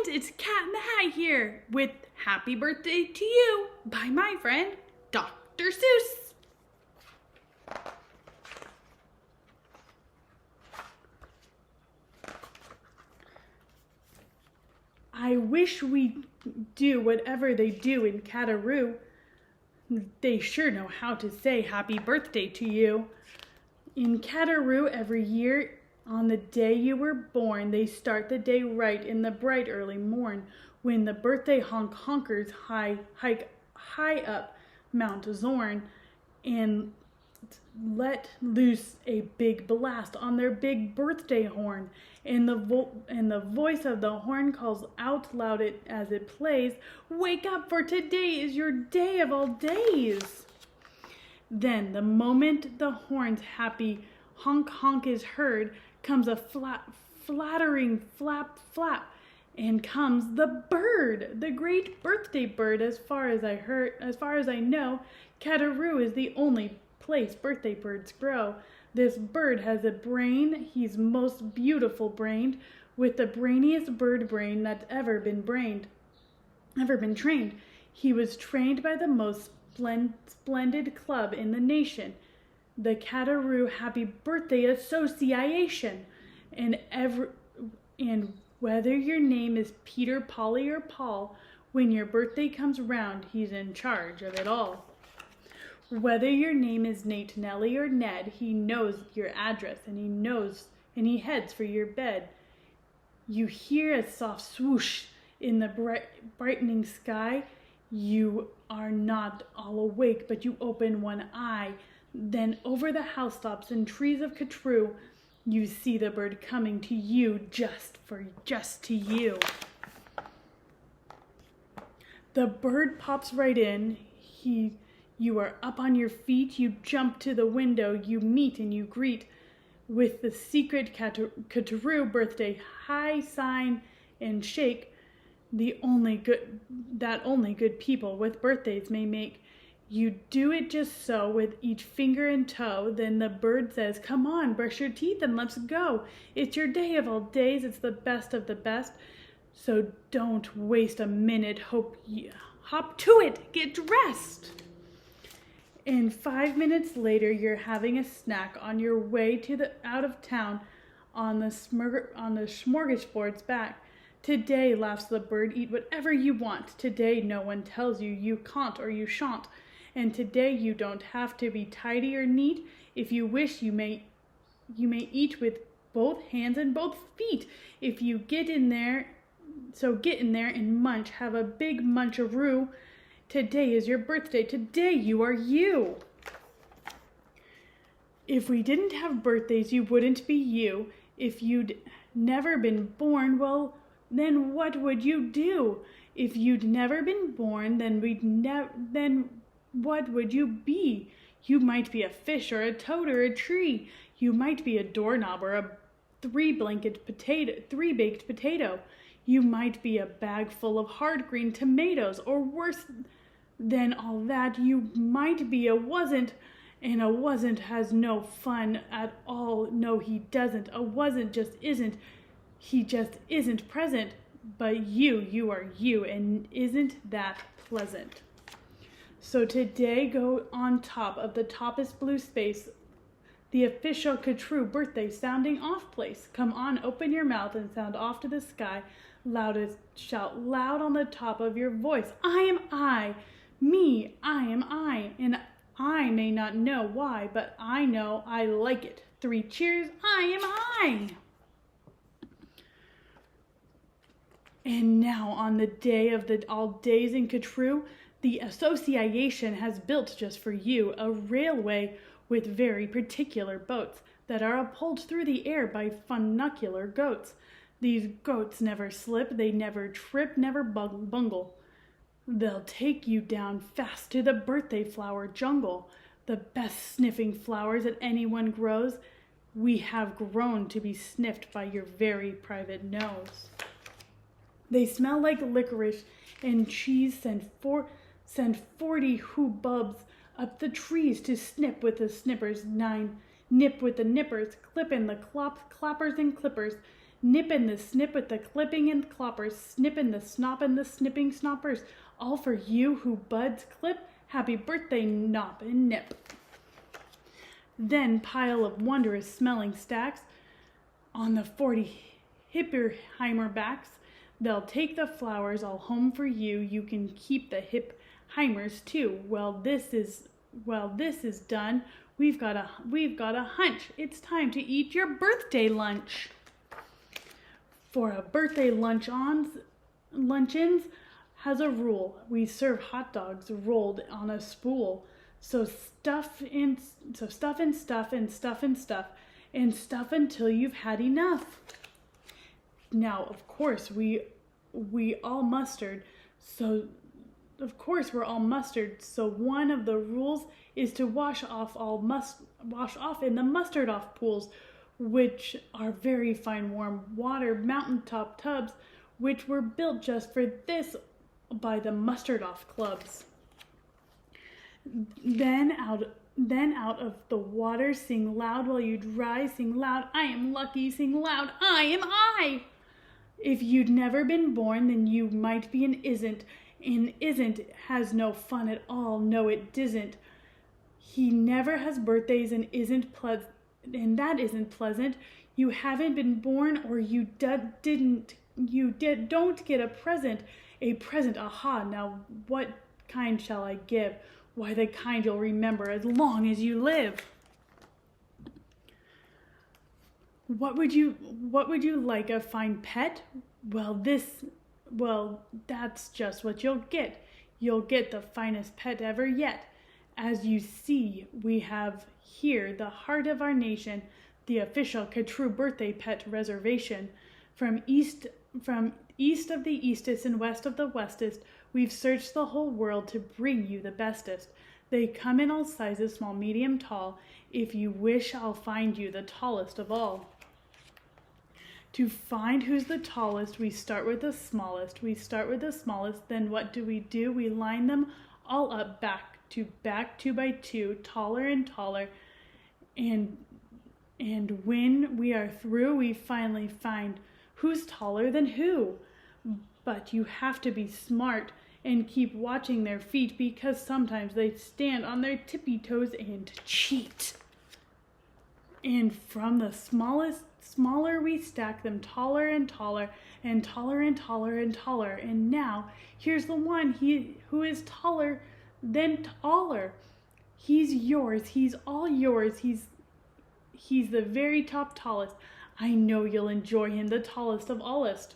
it's Cat in the Hat here with Happy Birthday to You by my friend, Dr. Seuss. I wish we do whatever they do in Cataroo. They sure know how to say happy birthday to you. In Cataroo, every year, on the day you were born, they start the day right in the bright early morn, when the birthday honkers hike high up Mount Zorn and let loose a big blast on their big birthday horn, and the voice of the horn calls out loud as it plays, "Wake up, for today is your day of all days." Then, the moment the horn's happy honk honk is heard, comes a flattering flap flap, and comes the bird, the great birthday bird. As far as I know, Cataroo is the only place birthday birds grow. This bird has a brain, he's most beautiful brained, with the brainiest bird brain that's ever been trained. He was trained by the most splendid club in the nation, the Cataroo Happy Birthday Association, and whether your name is Peter, Polly, or Paul, when your birthday comes round, he's in charge of it all. Whether your name is Nate, Nellie, or Ned, he knows your address, and he heads for your bed. You hear a soft swoosh in the brightening sky. You are not all awake, but you open one eye. Then over the housetops and trees of Cataroo, you see the bird coming to you just to you. The bird pops right in. You are up on your feet. You jump to the window. You meet and you greet with the secret Cataroo birthday high sign and shake that only good people with birthdays may make. You do it just so with each finger and toe. Then the bird says, "Come on, brush your teeth and let's go. It's your day of all days. It's the best of the best. So don't waste a minute. Hop to it. Get dressed." And 5 minutes later, you're having a snack on your way out of town on the smorgasbord's back. "Today," laughs the bird, "eat whatever you want. Today no one tells you can't or you shan't. And today you don't have to be tidy or neat. If you wish, you may eat with both hands and both feet. If you get in there and munch. Have a big muncharoo. Today is your birthday. Today you are you." If we didn't have birthdays, you wouldn't be you. If you'd never been born, well, then what would you do? If you'd never been born, then what would you be? You might be a fish or a toad or a tree. You might be a doorknob or a three-baked potato. You might be a bag full of hard green tomatoes, or worse than all that, you might be a wasn't, and a wasn't has no fun at all. No, he doesn't. A wasn't just isn't. He just isn't present. But you are you, and isn't that pleasant? So today, go on top of the toppest blue space, the official Cataroo birthday sounding off place. Come on, open your mouth and sound off to the sky. Shout loud on the top of your voice. "I am I, me, I am I, and I may not know why, but I know I like it. 3 cheers, I am I." And now, on the day of all days in Cataroo, the association has built just for you a railway with very particular boats that are pulled through the air by funicular goats. These goats never slip, they never trip, never bungle. They'll take you down fast to the birthday flower jungle, the best sniffing flowers that anyone grows. We have grown to be sniffed by your very private nose. They smell like licorice and cheese. Send 40 hoobubs up the trees to snip with the snippers. 9 nip with the nippers. Clip in the clappers and clippers. Nip and the snip with the clipping and cloppers, snip and the snop and the snipping snoppers, all for you who buds clip. Happy birthday, Nop and Nip. Then pile of wondrous smelling stacks on the 40 Hipperheimer backs. They'll take the flowers all home for you. You can keep the Hipheimers too. Well, this is done. We've got a hunch. It's time to eat your birthday lunch. For a birthday luncheons has a rule. We serve hot dogs rolled on a spool. So stuff and stuff and stuff and stuff and stuff and stuff until you've had enough. Now, of course, we all mustered. So, of course, we're all mustered. So one of the rules is to wash off in the mustard off pools, which are very fine warm water mountaintop tubs, which were built just for this by the mustard off clubs. Then out of the water, sing loud while you dry, sing loud, I am lucky, sing loud, I am I. If you'd never been born, then you might be an isn't, and isn't has no fun at all, no it disn't. He never has birthdays and that isn't pleasant. You haven't been born, or you don't get a present, aha, now what kind shall I give? Why, the kind you'll remember as long as you live. What would you like, a fine pet? Well, that's just what you'll get. You'll get the finest pet ever yet. As you see, we have here the heart of our nation, the official True Birthday Pet Reservation. From east of the eastest and west of the westest, we've searched the whole world to bring you the bestest. They come in all sizes, small, medium, tall. If you wish, I'll find you the tallest of all. To find who's the tallest, we start with the smallest. Then what do? We line them all up back, two by two, taller and taller. And when we are through, we finally find who's taller than who. But you have to be smart and keep watching their feet, because sometimes they stand on their tippy toes and cheat. And from the smaller we stack them taller and taller and taller and taller and taller. And now here's the one who is taller than taller. He's yours. He's all yours. He's the very tallest. I know you'll enjoy him, the tallest of allest.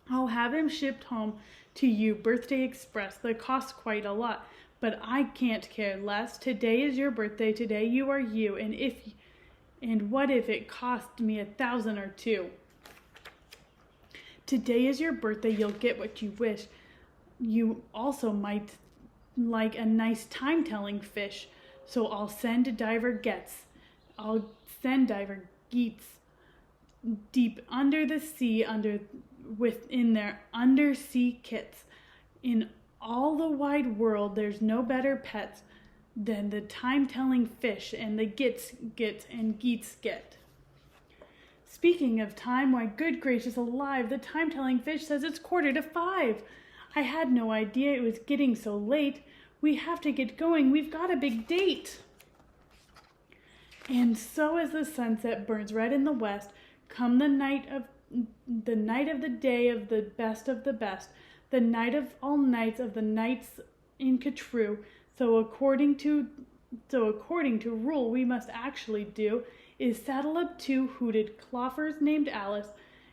I'll have him shipped home to you, Birthday Express. That costs quite a lot, but I can't care less. Today is your birthday. Today you are you. And what if it cost me 1,000 or 2? Today is your birthday. You'll get what you wish. You also might like a nice time-telling fish. So I'll send Diver Gets. I'll send Diver Geets deep under the sea, within their undersea kits. In all the wide world, there's no better pets than the time-telling fish and the Gits and Geets get. Speaking of time, why, good gracious alive, the time-telling fish says it's 4:45. I had no idea it was getting so late. We have to get going. We've got a big date. And so as the sunset burns red in the west, come the night of the day of the best, the night of all nights of the nights in Catrue. So according to rule, we must actually do is saddle up 2 hooted cloffers named Alice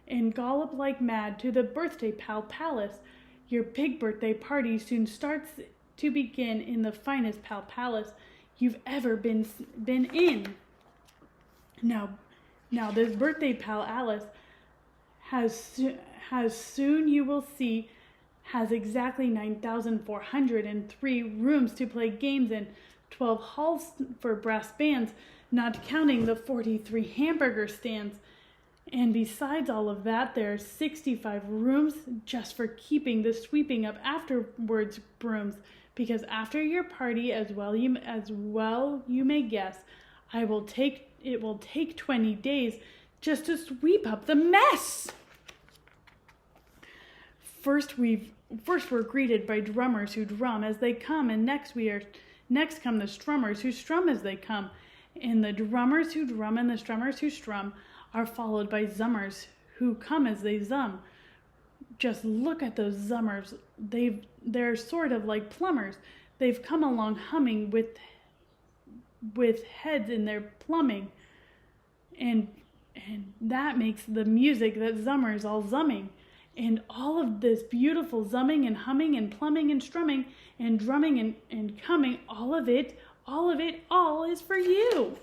and gallop like mad to the birthday palace. Your big birthday party soon starts to begin in the finest palace you've ever been in. Now this birthday pal Alice has soon you will see has exactly 9,403 rooms to play games in, 12 halls for brass bands, not counting the 43 hamburger stands. And besides all of that, there are 65 rooms just for keeping the sweeping up afterwards brooms, because after your party, as well you may guess, it will take 20 days just to sweep up the mess. First we're greeted by drummers who drum as they come, and next come the strummers who strum as they come. And the drummers who drum and the strummers who strum are followed by zummers who come as they zum. Just look at those zummers. They're sort of like plumbers. They've come along humming with heads in their plumbing. And that makes the music that zummers all zumming. And all of this beautiful zumming and humming and plumbing and strumming and drumming and coming, all of it is for you.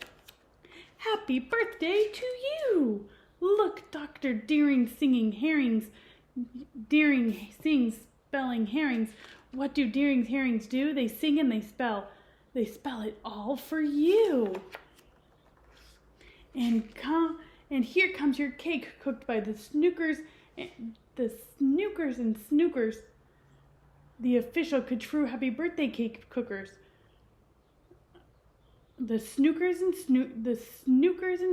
Happy birthday to you. Look, Dr. Deering singing herrings. Deering sings spelling herrings. What do Deering's herrings do? They sing and they spell. They spell it all for you. And here comes your cake cooked by the snookers and snookers, the official True Happy Birthday cake cookers. The snookers and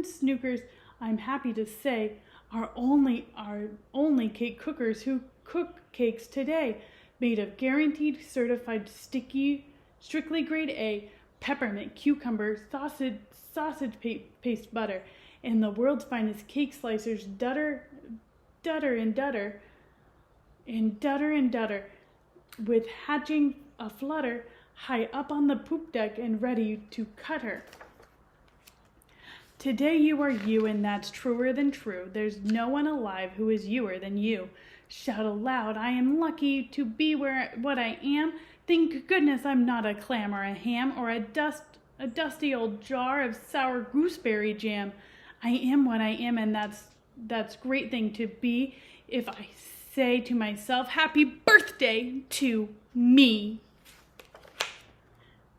snookers, I'm happy to say, are only cake cookers who cook cakes today, made of guaranteed certified strictly grade A peppermint, cucumber, sausage paste butter, and the world's finest cake slicers, dutter, with hatching a flutter high up on the poop deck and ready to cut her. Today you are you, and that's truer than true. There's no one alive who is youer than you. Shout aloud, I am lucky to be what I am. Thank goodness I'm not a clam or a ham or a dusty old jar of sour gooseberry jam. I am what I am, and that's great thing to be. If I say to myself, happy birthday to me.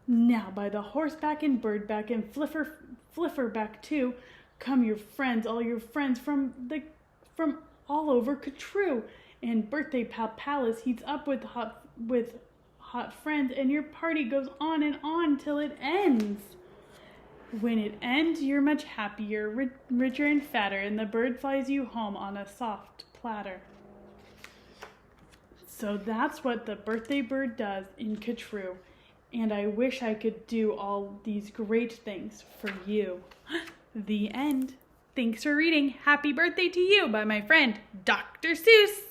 Now by the horseback and birdback and flifferback too, come your friends, all your friends from all over Catrue. And Birthday Palace heats up with hot friends, and your party goes on and on till it ends. When it ends, you're much happier, richer and fatter, and the bird flies you home on a soft platter. So that's what the birthday bird does in Catrue. And I wish I could do all these great things for you. The end. Thanks for reading Happy Birthday to You by my friend, Dr. Seuss.